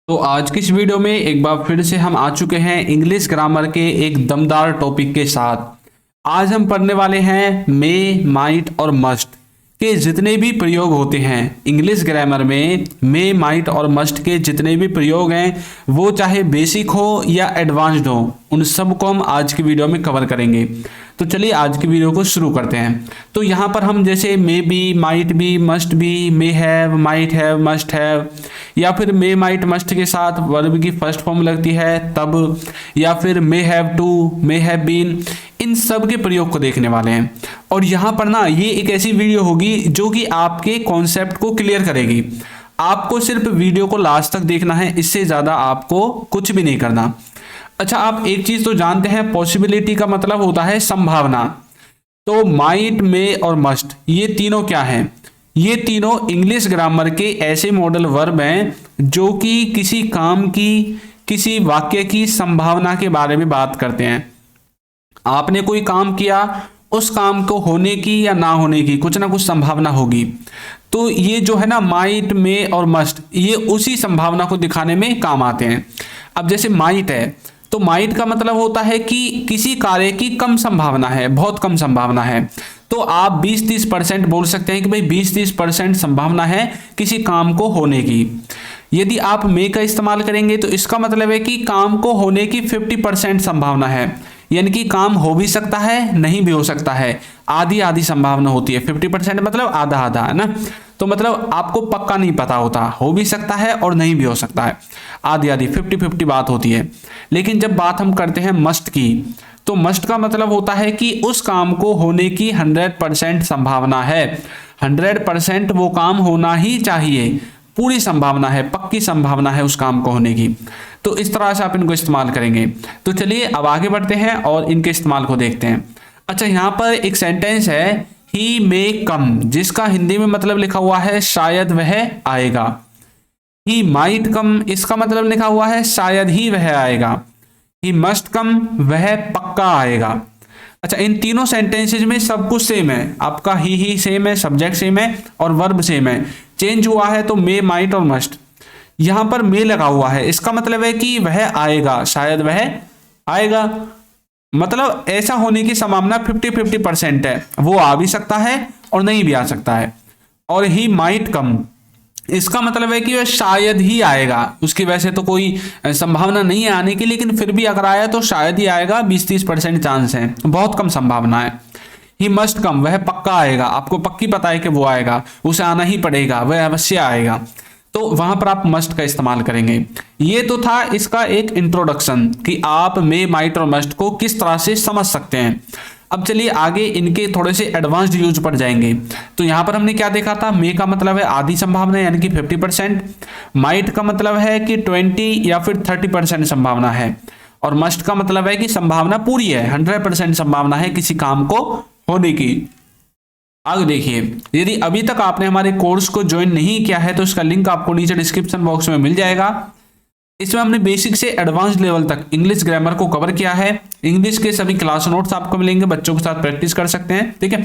तो आज की इस वीडियो में एक बार फिर से हम आ चुके हैं इंग्लिश ग्रामर के एक दमदार टॉपिक के साथ। आज हम पढ़ने वाले हैं मे, माइट और मस्ट के जितने भी प्रयोग होते हैं इंग्लिश ग्रामर में। मे, माइट और मस्ट के जितने भी प्रयोग हैं वो चाहे बेसिक हो या एडवांस्ड हो, उन सब को हम आज की वीडियो में कवर करेंगे। तो चलिए आज की वीडियो को शुरू करते हैं। तो यहाँ पर हम जैसे may be, might be, must be, may have, might have, must have, या फिर मे, माइट, मस्ट के साथ वर्ब की फर्स्ट फॉर्म लगती है तब, या फिर may have to, may have been, इन सब के प्रयोग को देखने वाले हैं। और यहाँ पर ना ये एक ऐसी वीडियो होगी जो कि आपके कॉन्सेप्ट को क्लियर करेगी। आपको सिर्फ वीडियो को लास्ट तक देखना है, इससे ज़्यादा आपको कुछ भी नहीं करना। अच्छा, आप एक चीज तो जानते हैं, पॉसिबिलिटी का मतलब होता है संभावना। तो माइट, मे और मस्ट ये तीनों क्या हैं? ये तीनों इंग्लिश ग्रामर के ऐसे मॉडल वर्ब हैं जो कि किसी काम की, किसी वाक्य की संभावना के बारे में बात करते हैं। आपने कोई काम किया, उस काम को होने की या ना होने की कुछ ना कुछ संभावना होगी। तो ये जो है ना माइट, मे और मस्ट, ये उसी संभावना को दिखाने में काम आते हैं। अब जैसे माइट है तो माइट का मतलब होता है कि किसी कार्य की कम संभावना है, बहुत कम संभावना है। तो आप 20-30% बोल सकते हैं कि भाई 20-30% संभावना है किसी काम को होने की। यदि आप मे का इस्तेमाल करेंगे तो इसका मतलब है कि काम को होने की 50% संभावना है, यानी कि काम हो भी सकता है, नहीं भी हो सकता है, आधी आधी संभावना होती है। 50% मतलब आधा आधा, है ना। तो मतलब आपको पक्का नहीं पता होता, हो भी सकता है और नहीं भी हो सकता है, आधी आधी 50-50 बात होती है। लेकिन जब बात हम करते हैं मस्ट की, तो मस्ट का मतलब होता है कि उस काम को होने की 100% संभावना है। 100% वो काम होना ही चाहिए, पूरी संभावना है, पक्की संभावना है उस काम को होने की। तो इस तरह से आप इनको इस्तेमाल करेंगे। तो चलिए अब आगे बढ़ते हैं और इनके इस्तेमाल को देखते हैं। अच्छा, यहाँ पर एक सेंटेंस है ही मे कम, जिसका हिंदी में मतलब लिखा हुआ है शायद वह आएगा। ही माइट कम, इसका मतलब लिखा हुआ है शायद ही वह आएगा। ही मस्ट कम, वह पक्का आएगा। अच्छा, इन तीनों सेंटेंसेज में सब कुछ सेम है, आपका ही सेम है, सब्जेक्ट सेम है और वर्ब सेम है। चेंज हुआ है तो मे, माइट और मस्ट। यहां पर मे लगा हुआ है, इसका मतलब है कि वह आएगा, शायद वह आएगा। मतलब ऐसा होने की संभावना 50-50% है, वो आ भी सकता है और नहीं भी आ सकता है। और ही माइट कम, इसका मतलब है कि वह शायद ही आएगा, उसकी वैसे तो कोई संभावना नहीं है आने की, लेकिन फिर भी अगर आया तो शायद ही आएगा, 20-30% चांस है, बहुत कम संभावना है। ही मस्ट कम, वह पक्का आएगा, आपको पक्की पता है कि वो आएगा, उसे आना ही पड़ेगा, वह अवश्य आएगा। तो वहां पर आप मस्ट का इस्तेमाल करेंगे। ये तो था इसका एक इंट्रोडक्शन कि आप मे, माइट और मस्ट को किस तरह से समझ सकते हैं। अब चलिए आगे इनके थोड़े से एडवांस्ड यूज पर जाएंगे। तो यहां पर हमने क्या देखा था, मे का मतलब है आधी संभावना यानी कि 50%, माइट का मतलब है कि 20 या फिर 30% संभावना है, और मस्ट का मतलब है कि संभावना पूरी है, 100% संभावना है किसी काम को होने की। आगे देखिए, यदि अभी तक आपने हमारे कोर्स को ज्वाइन नहीं किया है तो इसका लिंक आपको नीचे डिस्क्रिप्शन बॉक्स में मिल जाएगा। इसमें हमने बेसिक से एडवांस लेवल तक इंग्लिश ग्रामर को कवर किया है। इंग्लिश के सभी क्लास नोट्स आपको मिलेंगे, बच्चों के साथ प्रैक्टिस कर सकते हैं, ठीक है।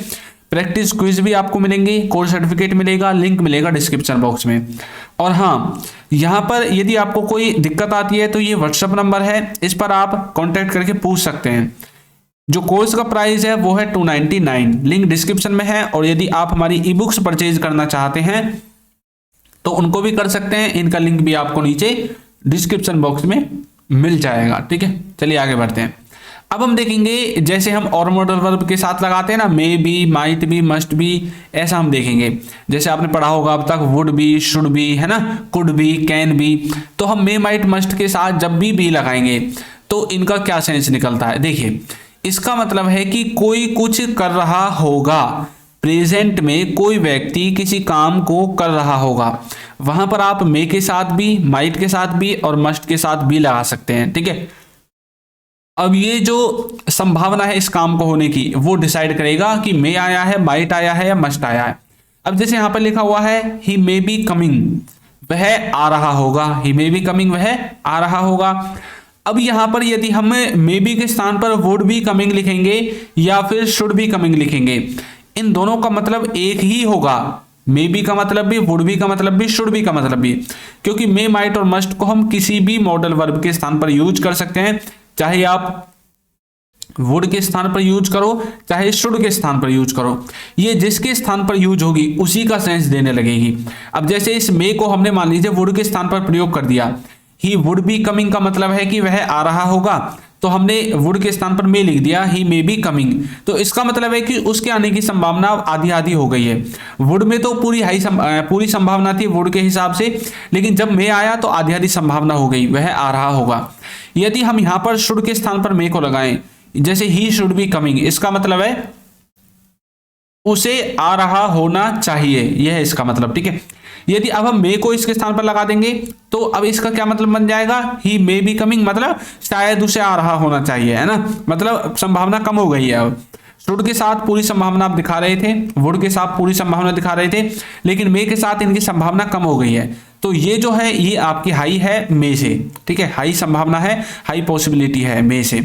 प्रैक्टिस क्विज भी आपको मिलेंगे, कोर्स सर्टिफिकेट मिलेगा, लिंक मिलेगा डिस्क्रिप्शन बॉक्स में। और हाँ, यहाँ पर यदि आपको कोई दिक्कत आती है तो ये व्हाट्सएप नंबर है, इस पर आप कॉन्टैक्ट करके पूछ सकते हैं। जो कोर्स का प्राइस है वो है 299, लिंक डिस्क्रिप्शन में है। और यदि आप हमारी ई बुक्स परचेज करना चाहते हैं तो उनको भी कर सकते हैं, इनका लिंक भी आपको नीचे डिस्क्रिप्शन बॉक्स में मिल जाएगा, ठीक है। चलिए आगे बढ़ते हैं। अब हम देखेंगे जैसे हम और मॉडल वर्ब के साथ लगाते हैं ना, may be, might be, must be, ऐसा हम देखेंगे। जैसे आपने पढ़ा होगा अब तक वुड बी, शुड बी, है ना, कुड बी, कैन बी। तो हम मे, माइट, मस्ट के साथ जब भी लगाएंगे तो इनका क्या सेंस निकलता है। देखिए, इसका मतलब है कि कोई कुछ कर रहा होगा, प्रेजेंट में कोई व्यक्ति किसी काम को कर रहा होगा। वहां पर आप मे के साथ भी, माइट के साथ भी और मस्ट के साथ भी लगा सकते हैं, ठीक है। अब ये जो संभावना है इस काम को होने की वो डिसाइड करेगा कि मे आया है, माइट आया है या मस्ट आया है। अब जैसे यहां पर लिखा हुआ है ही मे बी कमिंग, वह आ रहा होगा, ही मे बी कमिंग, वह आ रहा होगा। अब यहां पर यदि हम मे बी के स्थान पर वुड बी कमिंग लिखेंगे या फिर शुड बी कमिंग लिखेंगे, इन दोनों का मतलब एक ही होगा, मे बी का मतलब भी, वुड बी का मतलब भी, शुड बी का मतलब भी, क्योंकि मे, माइट और मस्ट को हम किसी भी मॉडल वर्ब के स्थान पर यूज कर सकते हैं, चाहे आप वुड के स्थान पर यूज करो चाहे शुड के स्थान पर यूज करो, ये जिसके स्थान पर यूज होगी उसी का सेंस देने लगेगी। अब जैसे इस मे को हमने मान लीजिए वुड के स्थान पर प्रयोग कर दिया, ही वुड बी कमिंग का मतलब है कि वह आ रहा होगा, तो हमने वुड के स्थान पर मे लिख दिया, ही मे बी कमिंग, तो इसका मतलब है कि उसके आने की संभावना आधी आधी हो गई है। वुड में तो पूरी संभावना थी वुड के हिसाब से, लेकिन जब मे आया तो आधी आधी संभावना हो गई, वह आ रहा होगा। यदि हम यहां पर शुड के स्थान पर मे को लगाएं, जैसे ही शुड बी कमिंग, इसका मतलब है उसे आ रहा होना चाहिए, यह है इसका मतलब, ठीक है। यदि अब हम मे को इसके स्थान पर लगा देंगे तो अब इसका क्या मतलब बन जाएगा, ही मे बी कमिंग, मतलब शायद उसे आ रहा होना चाहिए, है ना, मतलब संभावना कम हो गई है। अब शुड के साथ पूरी संभावना आप दिखा रहे थे, वुड के साथ पूरी संभावना दिखा रहे थे, लेकिन मे के साथ इनकी संभावना कम हो गई है, तो ये जो है ये आपकी हाई है मे से, ठीक है, हाई संभावना है, हाई पॉसिबिलिटी है मे से।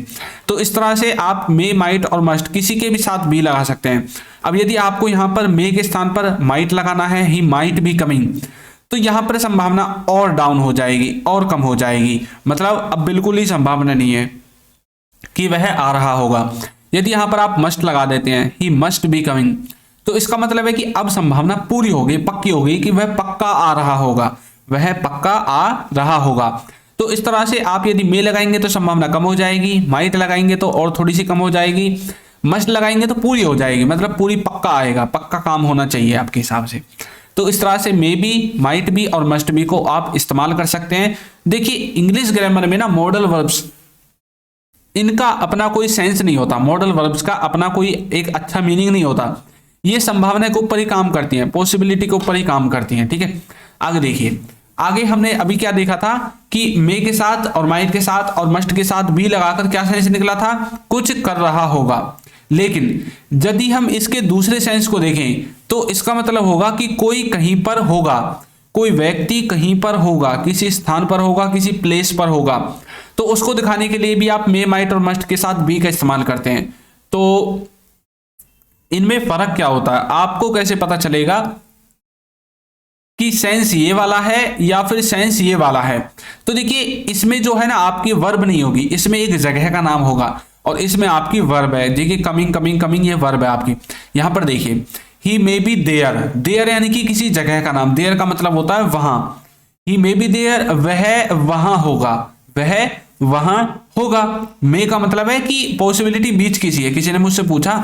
तो इस तरह से आप मे, माइट और मस्ट किसी के भी साथ भी लगा सकते हैं। अब यदि आपको यहां पर मे के स्थान पर माइट लगाना है, ही माइट बी कमिंग, तो यहां पर संभावना और डाउन हो जाएगी और कम हो जाएगी, मतलब अब बिल्कुल ही संभावना नहीं है कि वह आ रहा होगा। यदि यहां पर आप मस्ट लगा देते हैं, ही मस्ट बी कमिंग, तो इसका मतलब है कि अब संभावना पूरी हो गई, पक्की हो गई कि वह पक्का आ रहा होगा, वह पक्का आ रहा होगा। तो इस तरह से आप यदि मे लगाएंगे तो संभावना कम हो जाएगी, माइट लगाएंगे तो और थोड़ी सी कम हो जाएगी, मस्ट लगाएंगे तो पूरी हो जाएगी, मतलब पूरी पक्का आएगा, पक्का काम होना चाहिए आपके हिसाब से। तो इस तरह से मे बी, माइट बी और मस्ट बी को आप इस्तेमाल कर सकते हैं। देखिए इंग्लिश ग्रामर में ना मॉडल वर्ब्स, इनका अपना कोई सेंस नहीं होता, मॉडल वर्ब्स का अपना कोई एक अच्छा मीनिंग नहीं होता, ये संभावना के ऊपर ही काम करती हैं, पॉसिबिलिटी के ऊपर ही काम करती हैं, ठीक है। आगे देखिए, आगे हमने अभी क्या देखा था कि मे के साथ और माइट के साथ और मस्ट के साथ बी लगाकर क्या सेंस निकला था, कुछ कर रहा होगा। लेकिन यदि हम इसके दूसरे सेंस को देखें तो इसका मतलब होगा कि कोई कहीं पर होगा, कोई व्यक्ति कहीं पर होगा, किसी स्थान पर होगा, किसी प्लेस पर होगा, तो उसको दिखाने के लिए भी आप मे, माइट और मस्ट के साथ बी का इस्तेमाल करते हैं। तो इनमें फर्क क्या होता है, आपको कैसे पता चलेगा कि सेंस ये वाला है या फिर सेंस ये वाला है? तो देखिए इसमें जो है ना आपकी वर्ब नहीं होगी, इसमें एक जगह का नाम होगा और इसमें आपकी वर्ब है। देखिए कमिंग कमिंग कमिंग ये वर्ब है आपकी। यहां पर देखिए ही मे बी देयर, देयर यानी कि किसी जगह का नाम, देयर का मतलब होता है वहां। ही मे बी देयर, वह वहां होगा, वह वहां होगा। मे का मतलब है कि पॉसिबिलिटी बीच किसी है। किसी ने मुझसे पूछा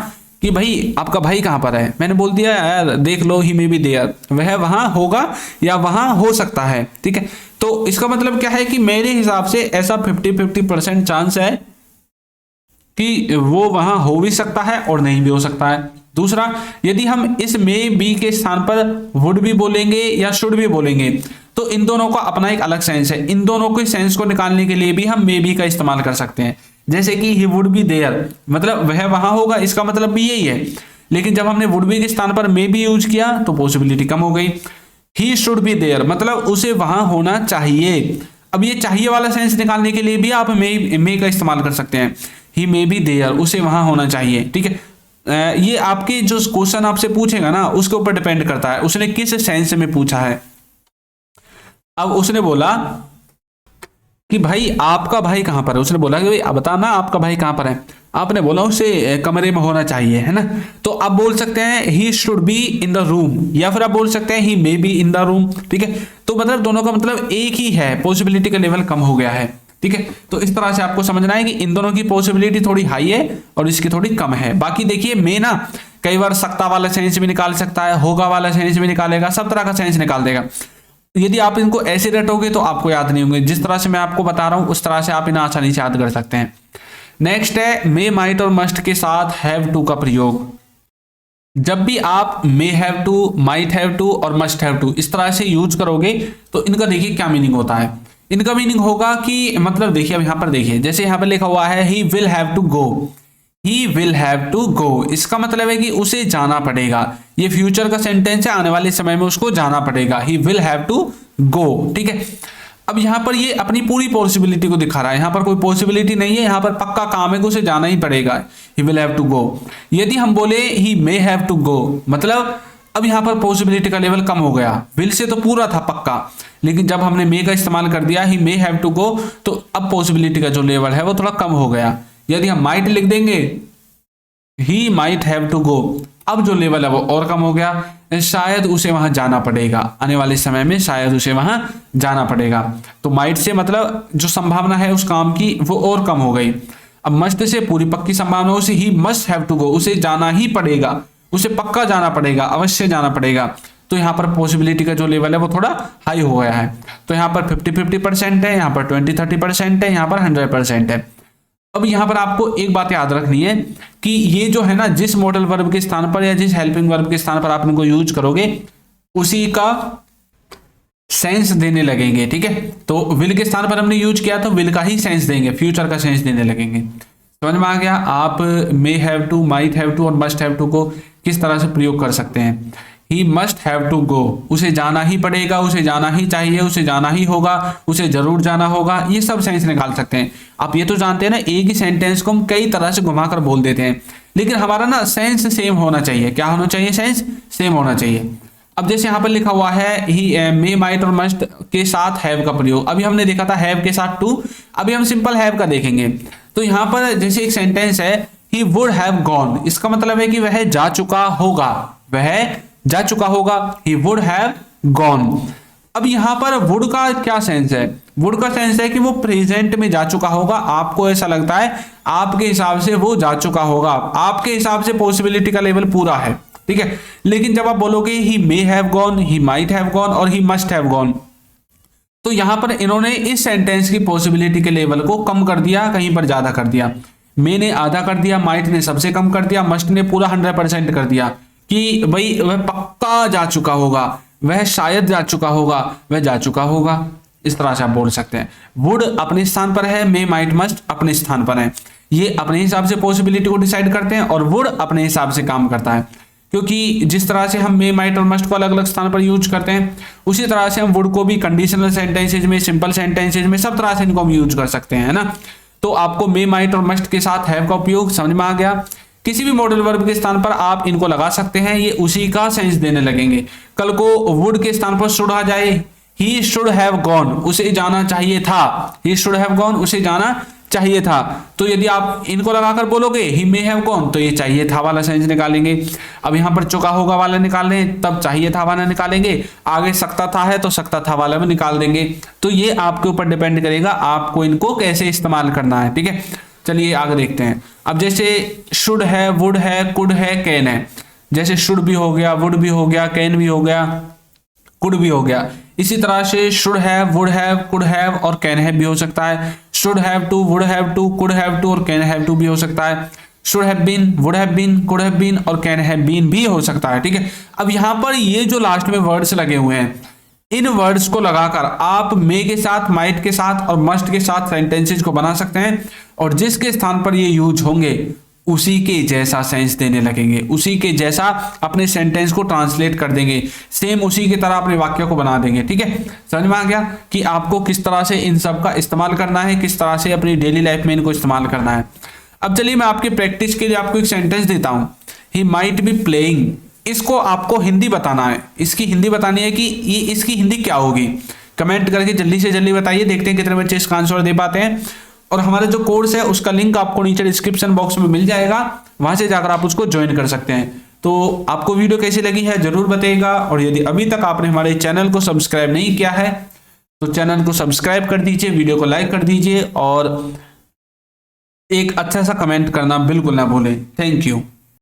कि भाई आपका भाई कहां पर है, मैंने बोल दिया यार देख लो ही मे बी देयर, वह वहां होगा या वहां हो सकता है, ठीक है। तो इसका मतलब क्या है कि मेरे हिसाब से ऐसा 50-50% चांस है कि वो वहां हो भी सकता है और नहीं भी हो सकता है। दूसरा, यदि हम इस मे बी के स्थान पर वुड भी बोलेंगे या शुड भी बोलेंगे तो इन दोनों का अपना एक अलग सेंस है। इन दोनों के सेंस को निकालने के लिए भी हम मे बी का इस्तेमाल कर सकते हैं। जैसे कि ही वुड बी देयर, मतलब वह वहां होगा, इसका मतलब भी यही है। लेकिन जब हमने वुड बी के स्थान पर मे बी यूज किया तो पॉसिबिलिटी कम हो गई। ही शुड बी देयर, मतलब उसे वहां होना चाहिए। अब ये चाहिए वाला सेंस निकालने के लिए भी आप मे का इस्तेमाल कर सकते हैं। ही मे बी देयर, उसे वहां होना चाहिए, ठीक है। ये आपके जो क्वेश्चन आपसे पूछेगा ना उसके ऊपर डिपेंड करता है उसने किस सेंस में पूछा है। अब उसने बोला कि भाई आपका भाई कहां पर है, उसने बोला कि भाई बताना आपका भाई कहां पर है, आपने बोला उसे कमरे में होना चाहिए, है ना। तो आप बोल सकते हैं he should be in the room, या फिर आप बोल सकते हैं he may be in the room, ठीक है। तो मतलब दोनों का मतलब एक ही है, पॉसिबिलिटी का लेवल कम हो गया है, ठीक है। तो इस तरह से आपको समझना है कि इन दोनों की पॉसिबिलिटी थोड़ी हाई है और इसकी थोड़ी कम है। बाकी देखिए मे ना कई बार सकता वाला सेंस भी निकाल सकता है, होगा वाला सेंस भी निकालेगा, सब तरह का सेंस निकाल देगा। यदि आप इनको ऐसे रटोगे तो आपको याद नहीं होंगे। जिस तरह से मैं आपको बता रहा हूं उस तरह से आप इन्हें आसानी से याद कर सकते हैं। नेक्स्ट है मे, माइट और मस्ट के साथ हैव टू का प्रयोग। जब भी आप may have to, might have to और मस्ट हैव टू इस तरह से यूज करोगे तो इनका देखिए क्या मीनिंग होता है। इनका मीनिंग होगा कि मतलब देखिए अब यहां पर देखिए, जैसे यहां पर लिखा हुआ है he will have to go, he will have to go, इसका मतलब है कि उसे जाना पड़ेगा। ये फ्यूचर का सेंटेंस है, आने वाले समय में उसको जाना पड़ेगा। He will have to go, ठीक है। अब यहां पर ये अपनी पूरी पॉसिबिलिटी को दिखा रहा है, यहां पर कोई पॉसिबिलिटी नहीं है, यहां पर पक्का काम है कि उसे जाना ही पड़ेगा। He will have to go. यदि हम बोले ही मे हैव टू गो, मतलब अब यहाँ पर पॉसिबिलिटी का लेवल कम हो गया, विल से तो पूरा था पक्का, लेकिन जब हमने मे का इस्तेमाल कर दिया, ही मे हैव टू गो, तो अब पॉसिबिलिटी का जो लेवल है वो थोड़ा कम हो गया। यदि हम माइट लिख देंगे, he might have to go, अब जो लेवल है वो और कम हो गया, शायद उसे वहां जाना पड़ेगा, आने वाले समय में शायद उसे वहां जाना पड़ेगा। तो माइट से मतलब जो संभावना है उस काम की वो और कम हो गई। अब मस्ट से पूरी पक्की संभावना, उसे he must have to go, उसे जाना ही पड़ेगा, उसे पक्का जाना पड़ेगा, अवश्य जाना पड़ेगा। तो यहाँ पर पॉसिबिलिटी का जो लेवल है वो थोड़ा हाई हो गया है। तो यहाँ पर 50-50% है, यहाँ पर 20-30% है, यहाँ पर 100% है। अब यहाँ पर आपको एक बात याद रखनी है कि ये जो है ना, जिस मॉडल वर्ब के स्थान पर या जिस हेल्पिंग वर्ब के स्थान पर आप इनको यूज करोगे उसी का सेंस देने लगेंगे, ठीक है। तो विल के स्थान पर हमने यूज किया तो विल का ही सेंस देंगे, फ्यूचर का सेंस देने लगेंगे। समझ में आ गया। आप may have to, might have to और मस्ट हैव टू को किस तरह से प्रयोग कर सकते हैं। He must have to go, उसे जाना ही पड़ेगा, उसे जाना ही चाहिए, उसे जाना ही होगा, उसे जरूर जाना होगा, ये सब सेंस निकाल सकते हैं। आप ये तो जानते हैं ना, एक ही सेंटेंस को हम कई तरह से घुमाकर बोल देते हैं, लेकिन हमारा ना सेंस सेम होना चाहिए। क्या होना चाहिए? सेंस सेम होना चाहिए। अब जैसे यहाँ पर लिखा हुआ है ही मे, माइट और मस्ट के साथ हैव का प्रयोग, अभी हमने देखा था हैव के साथ टू, अभी हम सिंपल हैव का देखेंगे। तो यहाँ पर जैसे एक सेंटेंस है ही वुड हैव गॉन, इसका मतलब है कि वह जा चुका होगा, वह जा चुका होगा, ही वुड हैव गॉन। अब यहाँ पर वुड का क्या सेंस है? वुड का सेंस है कि वो प्रेजेंट में जा चुका होगा, आपको ऐसा लगता है, आपके हिसाब से वो जा चुका होगा, आपके हिसाब से पॉसिबिलिटी का लेवल पूरा है, ठीक है। लेकिन जब आप बोलोगे he may have gone, he might have gone और ही मस्ट हैव गॉन, तो यहां पर इन्होंने इस सेंटेंस की पॉसिबिलिटी के लेवल को कम कर दिया, कहीं पर ज्यादा कर दिया। मे ने आधा कर दिया, माइट ने सबसे कम कर दिया, मस्ट ने पूरा 100% कर दिया कि भाई वह पक्का जा चुका होगा, वह शायद जा चुका होगा, वह जा चुका होगा। इस तरह से आप बोल सकते हैं। वुड अपने स्थान पर है, मे, माइट, मस्ट अपने स्थान पर है। ये अपने हिसाब से पॉसिबिलिटी को डिसाइड करते हैं और वुड अपने हिसाब से काम करता है, क्योंकि जिस तरह से हम मे, माइट और मस्ट को अलग अलग स्थान पर यूज करते हैं, उसी तरह से हम वुड को भी कंडीशनल सेंटेंसेज में, सिंपल सेंटेंसेज में, सब तरह से इनको हम यूज कर सकते हैं, है ना। तो आपको मे, माइट और मस्ट के साथ हैव का उपयोग समझ में आ गया। किसी भी मॉडल वर्ब के स्थान पर आप इनको लगा सकते हैं, ये उसी का सेंस देने लगेंगे। कल को वुड के स्थान पर शुड आ जाए, ही शुड हैव गॉन, उसे जाना चाहिए था, ही शुड हैव गॉन, उसे जाना चाहिए था। तो यदि आप इनको लगाकर बोलोगे ही मे हैव गॉन, तो ये चाहिए था वाला सेंस निकालेंगे। अब यहाँ पर चुका होगा वाला निकाल रहे हैं, तब चाहिए था वाला निकालेंगे। आगे सकता था है तो सकता था वाला में निकाल देंगे। तो ये आपके ऊपर डिपेंड करेगा आपको इनको कैसे इस्तेमाल करना है, ठीक है। चलिए आगे देखते हैं। अब जैसे शुड है, वुड है, कुड है, कैन है। जैसे शुड भी हो गया, वुड भी हो गया, कैन भी हो गया, कुड भी हो गया। इसी तरह से should have, would have, could have और कैन हैव भी हो सकता है। Should have to, would have to, could have to और कैन हैव टू भी हो सकता है। Should have been, would have been, could have been और कैन हैव बीन भी हो सकता है, ठीक है। अब यहाँ पर ये जो लास्ट में वर्ड्स लगे हुए हैं, इन वर्ड्स को लगाकर आप मे के साथ, माइट के साथ और मस्ट के साथ सेंटेंसेज को बना सकते हैं, और जिसके स्थान पर ये यूज होंगे उसी के जैसा सेंस देने लगेंगे, उसी के जैसा अपने सेंटेंस को ट्रांसलेट कर देंगे, सेम उसी की तरह अपने वाक्य को बना देंगे, ठीक है। समझ में आ गया कि आपको किस तरह से इन सब का इस्तेमाल करना है, किस तरह से अपनी डेली लाइफ में इनको इस्तेमाल करना है। अब चलिए मैं आपकी प्रैक्टिस के लिए आपको एक सेंटेंस देता हूं, ही माइट बी प्लेइंग। इसको आपको हिंदी बताना है, इसकी हिंदी बतानी है कि ये इसकी हिंदी क्या होगी। कमेंट करके जल्दी से जल्दी बताइए, देखते हैं कितने बच्चे इसका आंसर दे पाते हैं। और हमारा जो कोर्स है उसका लिंक आपको नीचे डिस्क्रिप्शन बॉक्स में मिल जाएगा, वहां से जाकर आप उसको ज्वाइन कर सकते हैं। तो आपको वीडियो कैसी लगी है जरूर बताइएगा, और यदि अभी तक आपने हमारे चैनल को सब्सक्राइब नहीं किया है तो चैनल को सब्सक्राइब कर दीजिए, वीडियो को लाइक कर दीजिए और एक अच्छा सा कमेंट करना बिल्कुल ना भूलें। Thank you.